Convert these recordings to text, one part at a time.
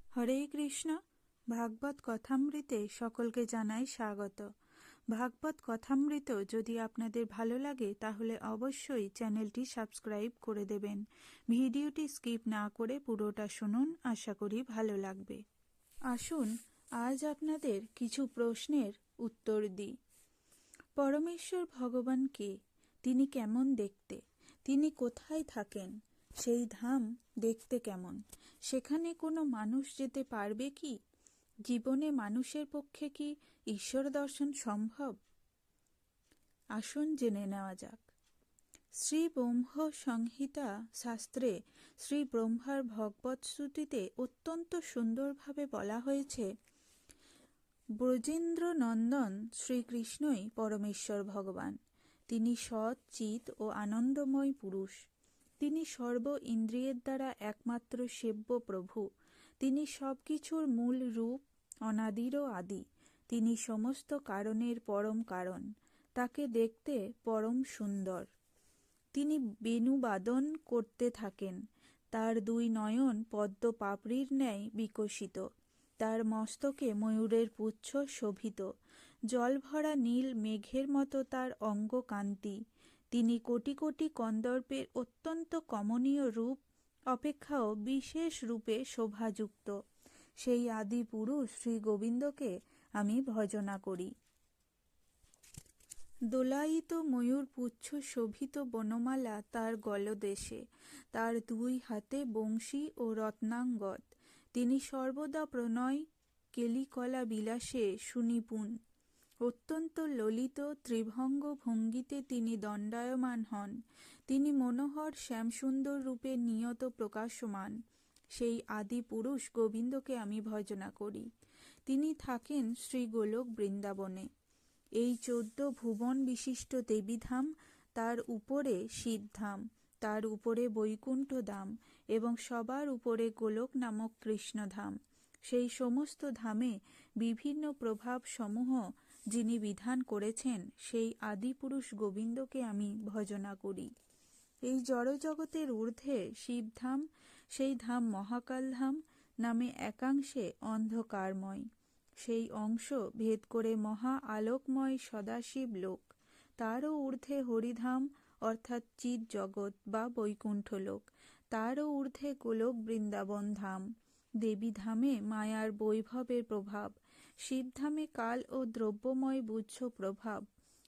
হরে কৃষ্ণ। ভাগবত কথামৃতে সকলকে জানাই স্বাগত। ভাগবত কথামৃত যদি আপনাদের ভালো লাগে তাহলে অবশ্যই চ্যানেলটি সাবস্ক্রাইব করে দেবেন। ভিডিওটি স্কিপ না করে পুরোটা শুনুন, আশা করি ভালো লাগবে। আসুন আজ আপনাদের কিছু প্রশ্নের উত্তর দিই। পরমেশ্বর ভগবান কে? তিনি কেমন দেখতে? তিনি কোথায় থাকেন? সেই ধাম দেখতে কেমন? সেখানে কোনো মানুষ যেতে পারবে কি? জীবনে মানুষের পক্ষে কি ঈশ্বর দর্শন সম্ভব? আসুন জেনে নেওয়া যাক। শ্রী ব্রহ্ম সংহিতা শাস্ত্রে শ্রী ব্রহ্মার ভগবৎ শ্রুতিতে অত্যন্ত সুন্দরভাবে বলা হয়েছে, ব্রজেন্দ্র নন্দন শ্রীকৃষ্ণই পরমেশ্বর ভগবান। তিনি সৎ, চিত ও আনন্দময় পুরুষ। তিনি সর্ব ইন্দ্রিয়ের দ্বারা একমাত্র সেব্য প্রভু। তিনি সব কিছুর মূল রূপ, অনাদিরও আদি। তিনি সমস্ত কারণের পরম কারণ। তাকে দেখতে পরম সুন্দর। তিনি বেণুবাদন করতে থাকেন। তার দুই নয়ন পদ্ম পাপড়ির ন্যায় বিকশিত। তার মস্তকে ময়ূরের পুচ্ছ শোভিত। জলভরা নীল মেঘের মতো তার অঙ্গ কান্তি। তিনি কোটি কোটি কন্দর্পের অত্যন্ত কমনীয় রূপ অপেক্ষাও বিশেষ রূপে শোভাযুক্ত। সেই আদি পুরুষ শ্রী গোবিন্দকে আমি ভজনা করি। দোলায়িত ময়ূর পুচ্ছ শোভিত বনমালা তার গলদেশে। তার দুই হাতে বংশী ও রত্নাঙ্গদ। তিনি সর্বদা প্রণয় কেলিকলা বিলাসে সুনিপুণ। অত্যন্ত ললিত ত্রিভঙ্গ ভঙ্গিতে তিনি দণ্ডায়মান হন। তিনি মনোহর শ্যামসুন্দর রূপে নিয়ত প্রকাশমান। সেই আদি পুরুষ গোবিন্দকে আমি ভজনা করি। তিনি থাকেন শ্রীগোলক বৃন্দাবনে। এই 14 ভুবন বিশিষ্ট দেবীধাম, তার উপরে শিবধাম, তার উপরে বৈকুণ্ঠ ধাম এবং সবার উপরে গোলক নামক কৃষ্ণধাম। সেই সমস্ত ধামে বিভিন্ন প্রভাব সমূহ যিনি বিধান করেছেন, সেই আদিপুরুষ গোবিন্দকে আমি ভজনা করি। এই জড়জগতের ঊর্ধ্বে শিবধাম, সেই ধাম মহাকালধাম নামে একাংশে অন্ধকারময়। সেই অংশ ভেদ করে মহা আলোকময় সদাশিব লোক। তারও ঊর্ধ্বে হরিধাম অর্থাৎ চিৎ জগৎ বা বৈকুণ্ঠ লোক। তারও ঊর্ধ্বে গোলক বৃন্দাবন ধাম। দেবীধামে মায়ার বৈভবের প্রভাব। শিবধামে কাল ও দ্রব্যময় বুজ্জ প্রভাব।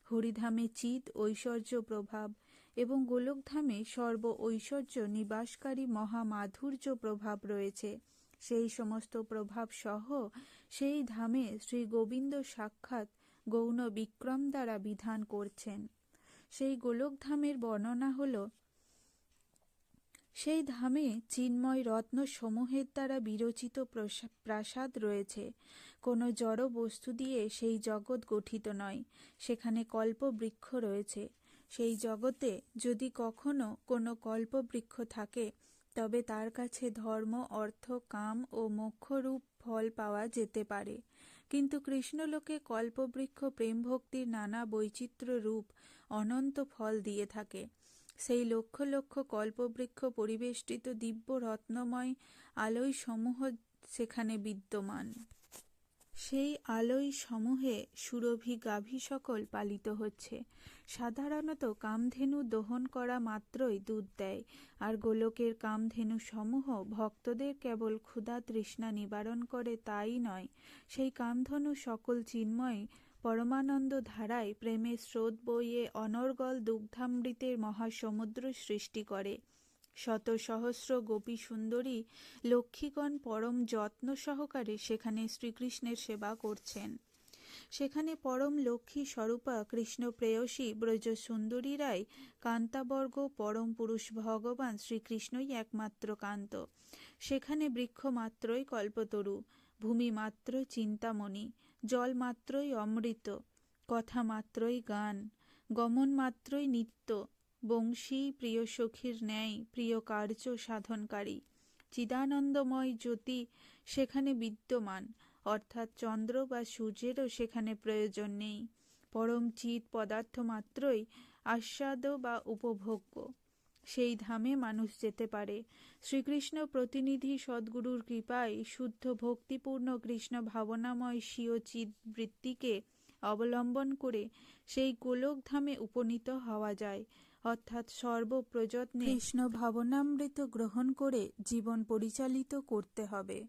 হরিধামে চিৎ ঐশ্বর্য প্রভাব এবং গোলকধামে সর্ব ঐশ্বর্য নিবাসকারী মহামাধুর্য প্রভাব রয়েছে। সেই সমস্ত প্রভাব সহ সেই ধামে শ্রী গোবিন্দ সাক্ষাৎ গৌণ বিক্রম দ্বারা বিধান করছেন। সেই গোলকধামের বর্ণনা হল, সেই ধামে চিন্ময় রত্ন সমূহের দ্বারা বিরচিত প্রাসাদ রয়েছে। কোনো জড় বস্তু দিয়ে সেই জগৎ গঠিত নয়। সেখানে কল্পবৃক্ষ রয়েছে। সেই জগতে যদি কখনো কোনো কল্পবৃক্ষ থাকে, তবে তার কাছে ধর্ম, অর্থ, কাম ও মোক্ষরূপ ফল পাওয়া যেতে পারে। কিন্তু কৃষ্ণলোকে কল্পবৃক্ষ প্রেম ভক্তির নানা বৈচিত্র্য রূপ অনন্ত ফল দিয়ে থাকে। সেই লক্ষ লক্ষ কল্পবৃক্ষ পরিবেষ্টিত দিব্য রত্নময় আলয় সমূহ সেখানে বিদ্যমান। সেই আলয় সমূহে সুরভি গাভী সকল পালিত হচ্ছে। সাধারণত কামধেনু দহন করা মাত্রই দুধ দেয়, আর গোলকের কামধেনু সমূহ ভক্তদের কেবল ক্ষুধা তৃষ্ণা নিবারণ করে তাই নয়, সেই কামধেনু সকল চিন্ময় পরমানন্দ ধারায় প্রেমের স্রোত বইয়ে অনর্গল দুগ্ধামৃতের মহাসমুদ্র সৃষ্টি করে। শত সহস্র গোপী সুন্দরী লক্ষ্মীগণ পরম যত্ন সহকারে সেখানে শ্রীকৃষ্ণের সেবা করছেন। সেখানে পরম লক্ষ্মী স্বরূপা কৃষ্ণ প্রেয়সী ব্রজ সুন্দরীরাই কান্তাবর্গ। পরম পুরুষ ভগবান শ্রীকৃষ্ণই একমাত্র কান্ত। সেখানে বৃক্ষ মাত্রই কল্পতরু, ভূমি মাত্র চিন্তামণি, জল মাত্রই অমৃত, কথা মাত্রই গান, গমন মাত্রই নিত্য, বংশী প্রিয় সখীর ন্যায় প্রিয় কার্য সাধনকারী। চিদানন্দময় জ্যোতি সেখানে বিদ্যমান, অর্থাৎ চন্দ্র বা সূর্যেরও সেখানে প্রয়োজন নেই। পরম চিৎ পদার্থ মাত্রই আস্বাদ্য বা উপভোগ্য। সেই ধামে মানুষ যেতে পারে। শ্রীকৃষ্ণ প্রতিনিধি সদ্গুরুর কৃপায় শুদ্ধ ভক্তিপূর্ণ কৃষ্ণ ভাবনাময় স্বীয় চিদ্বৃত্তিকে অবলম্বন করে সেই গোলক ধামে উপনীত হওয়া যায়, অর্থাৎ সর্বপ্রযত্নে কৃষ্ণ ভাবনামৃত গ্রহণ করে জীবন পরিচালিত করতে হবে।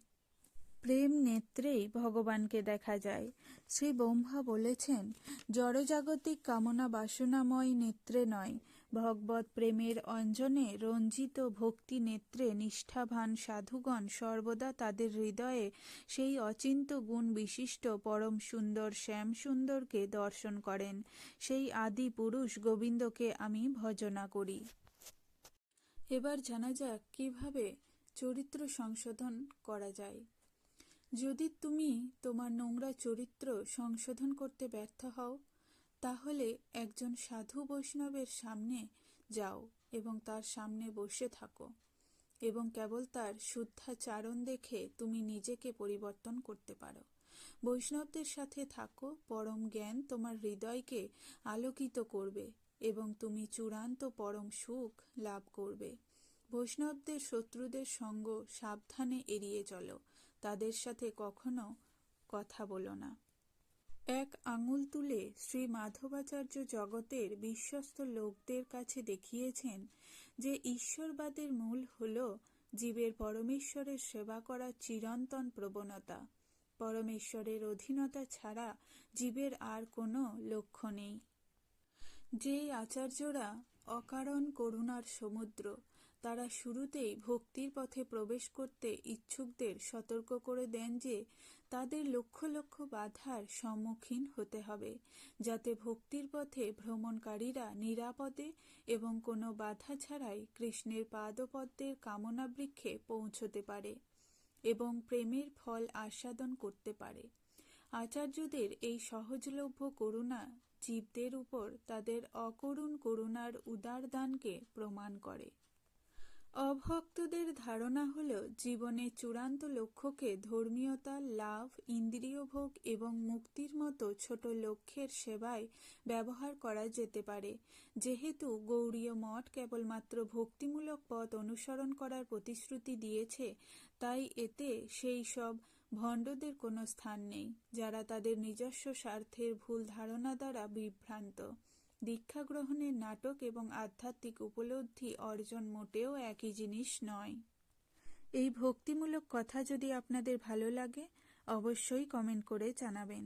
প্রেম নেত্রেই ভগবানকে দেখা যায়। শ্রী ব্রহ্মা বলেছেন, জড়জাগতিক কামনা বাসনাময় নেত্রে নয়, ভগবৎ প্রেমের অঞ্জনে রঞ্জিত ভক্তি নেত্রে নিষ্ঠাবান সাধুগণ সর্বদা তাদের হৃদয়ে সেই অচিন্ত গুণ বিশিষ্ট পরম সুন্দর শ্যাম সুন্দরকে দর্শন করেন। সেই আদি পুরুষ গোবিন্দকে আমি ভজনা করি। এবার জানা যাক কিভাবে চরিত্র সংশোধন করা যায়। যদি তুমি তোমার নোংরা চরিত্র সংশোধন করতে ব্যর্থ হও, তাহলে একজন সাধু বৈষ্ণবের সামনে যাও এবং তার সামনে বসে থাকো এবং কেবল তার শুদ্ধাচারণ দেখে তুমি নিজেকে পরিবর্তন করতে পারো। বৈষ্ণবদের সাথে থাকো, পরম জ্ঞান তোমার হৃদয়কে আলোকিত করবে এবং তুমি চূড়ান্ত পরম সুখ লাভ করবে। বৈষ্ণবদের শত্রুদের সঙ্গ সাবধানে এড়িয়ে চলো, তাদের সাথে কখনো কথা বলো না। এক আঙুল তুলে শ্রী মাধবাচার্য জগতের বিশ্বস্ত লোকদের কাছে দেখিয়েছেন যে ঈশ্বরবাদের মূল হল জীবের পরমেশ্বরের সেবা করার চিরন্তন প্রবণতা। পরমেশ্বরের অধীনতা ছাড়া জীবের আর কোনো লক্ষ্য নেই। যে আচার্যরা অকারণ করুণার সমুদ্র, তারা শুরুতেই ভক্তির পথে প্রবেশ করতে ইচ্ছুকদের সতর্ক করে দেন যে তাদের লক্ষ লক্ষ বাধার সম্মুখীন হতে হবে, যাতে ভক্তির পথে ভ্রমণকারীরা নিরাপদে এবং কোনো বাধা ছাড়াই কৃষ্ণের পাদপদ্মের কামনা বৃক্ষে পৌঁছতে পারে এবং প্রেমের ফল আস্বাদন করতে পারে। আচার্যদের এই সহজলভ্য করুণা জীবদের উপর তাদের অকরুণ করুণার উদার দানকে প্রমাণ করে। অভক্তদের ধারণা হল জীবনের চূড়ান্ত লক্ষ্যকে ধর্মীয়তা, লাভ, ইন্দ্রিয় ভোগ এবং মুক্তির মতো ছোট লক্ষ্যের সেবায় ব্যবহার করা যেতে পারে। যেহেতু গৌড়ীয় মঠ কেবলমাত্র ভক্তিমূলক পথ অনুসরণ করার প্রতিশ্রুতি দিয়েছে, তাই এতে সেই সব ভণ্ডদের কোনো স্থান নেই যারা তাদের নিজস্ব স্বার্থের ভুল ধারণা দ্বারা বিভ্রান্ত। দীক্ষা গ্রহণের নাটক এবং আধ্যাত্মিক উপলব্ধি অর্জন মোটেও একই জিনিস নয়। এই ভক্তিমূলক কথা যদি আপনাদের ভালো লাগে, অবশ্যই কমেন্ট করে জানাবেন।